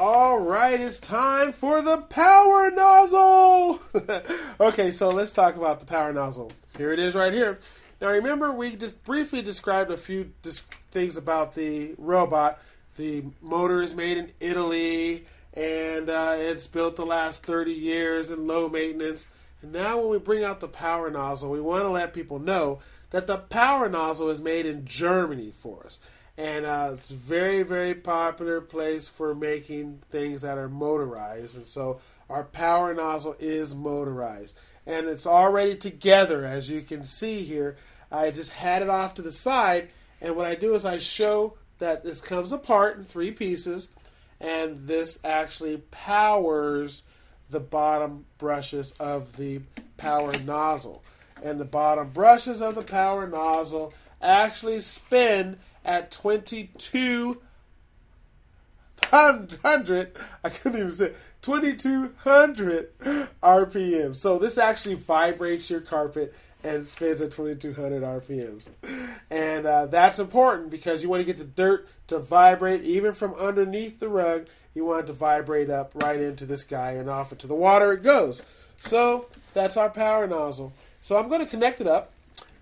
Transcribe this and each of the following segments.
All right, it's time for the Power Nozzle. Okay, so let's talk about the Power Nozzle. Here it is right here. Now remember, we just briefly described a few things about the robot. The motor is made in Italy, and it's built to last 30 years and low maintenance. And now when we bring out the Power Nozzle, we want to let people know that the Power Nozzle is made in Germany for us. And it's a very, very popular place for making things that are motorized. And so our Power Nozzle is motorized. And it's already together, as you can see here. I just had it off to the side. And what I do is I show that this comes apart in 3 pieces. And this actually powers the bottom brushes of the Power Nozzle. And the bottom brushes of the Power Nozzle actually spin at 2200, I couldn't even say 2200 RPM. So this actually vibrates your carpet and spins at 2200 RPMs. And that's important because you want to get the dirt to vibrate even from underneath the rug. You want it to vibrate up right into this guy, and off into the water it goes. So that's our Power Nozzle. So I'm going to connect it up,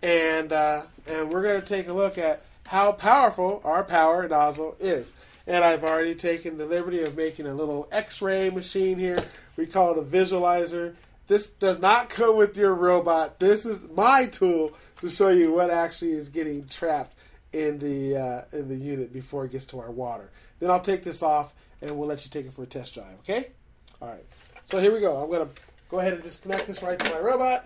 and we're going to take a look at how powerful our Power Nozzle is. And I've already taken the liberty of making a little x-ray machine here. We call it a visualizer. This does not come with your robot. This is my tool to show you what actually is getting trapped in the unit before it gets to our water. Then I'll take this off and we'll let you take it for a test drive, okay? All right, so here we go. I'm going to go ahead and just connect this right to my robot.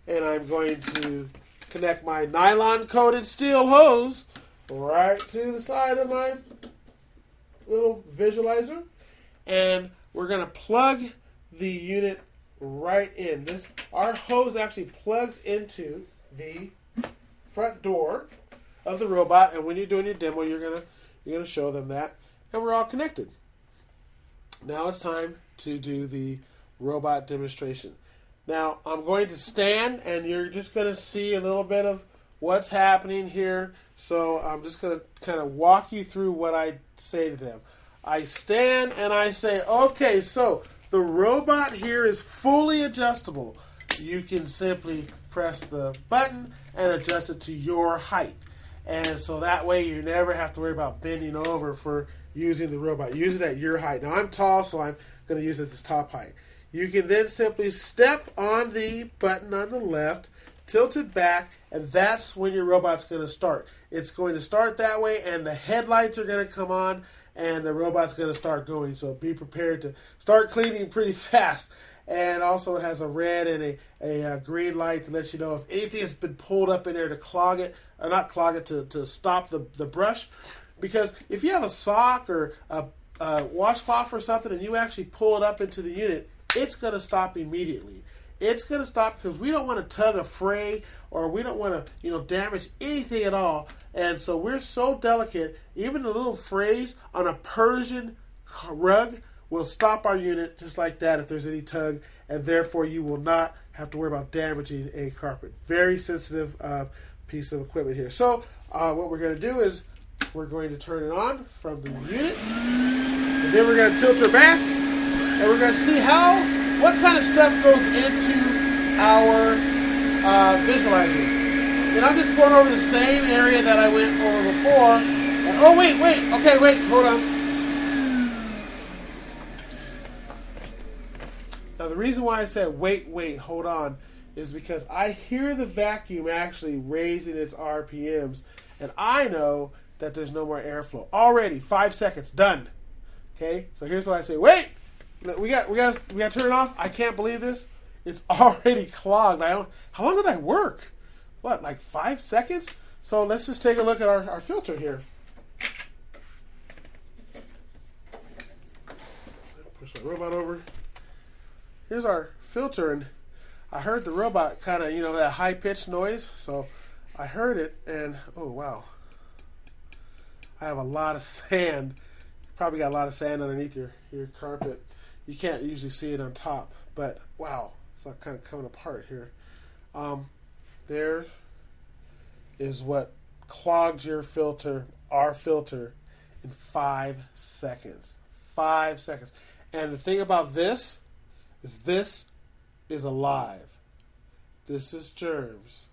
And I'm going to connect my nylon-coated steel hose right to the side of my little visualizer. And we're going to plug the unit right in. Our hose actually plugs into the front door of the robot. And when you're doing your demo, you're gonna show them that. And we're all connected. Now it's time to do the robot demonstration. Now, I'm going to stand, and you're just going to see a little bit of what's happening here. So I'm just going to kind of walk you through what I say to them. I stand, and I say, okay, so the robot here is fully adjustable. You can simply press the button and adjust it to your height. And so that way you never have to worry about bending over for using the robot. Use it at your height. Now, I'm tall, so I'm going to use it at this top height. You can then simply step on the button on the left, tilt it back, and that's when your robot's going to start. It's going to start that way, and the headlights are going to come on, and the robot's going to start going. So be prepared to start cleaning pretty fast. And also it has a red and a green light to let you know if anything has been pulled up in there to clog it, or not clog it, to stop the brush. Because if you have a sock or a washcloth or something and you actually pull it up into the unit, it's going to stop immediately. It's going to stop because we don't want to tug a fray, or we don't want to, damage anything at all. And so we're so delicate, even the little frays on a Persian rug will stop our unit just like that if there's any tug, and therefore you will not have to worry about damaging a carpet. Very sensitive piece of equipment here. So what we're going to do is we're going to turn it on from the unit, and then we're going to tilt her back. And we're going to see what kind of stuff goes into our visualizer. And I'm just going over the same area that I went over before. And, oh, wait. Okay, wait, hold on. Now, the reason why I said wait, hold on, is because I hear the vacuum actually raising its RPMs. And I know that there's no more airflow. Already, 5 seconds, done. Okay, so here's what I say. Wait! We got to turn it off. I can't believe this. It's already clogged. How long did I work? What, like 5 seconds? So let's just take a look at our filter here. Push my robot over. Here's our filter, and I heard the robot kind of, that high-pitched noise. So I heard it, and oh wow, I have a lot of sand. Probably got a lot of sand underneath your carpet. You can't usually see it on top, but wow, it's like kind of coming apart here. There is what clogged your filter, our filter, in 5 seconds. 5 seconds. And the thing about this is alive. This is germs.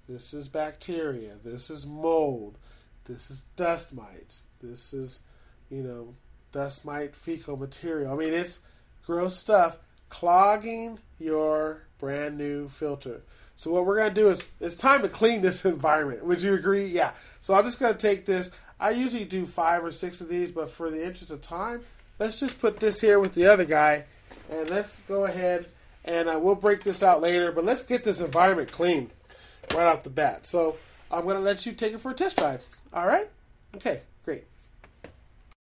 This is bacteria. This is mold. This is dust mites. This is, dust mite fecal material. I mean, it's gross stuff clogging your brand new filter. So what we're going to do is, it's time to clean this environment. Would you agree? Yeah. So I'm just going to take this. I usually do 5 or 6 of these, but for the interest of time, let's just put this here with the other guy. And let's go ahead and we'll break this out later. But let's get this environment clean right off the bat. So I'm going to let you take it for a test drive. All right? Okay, great.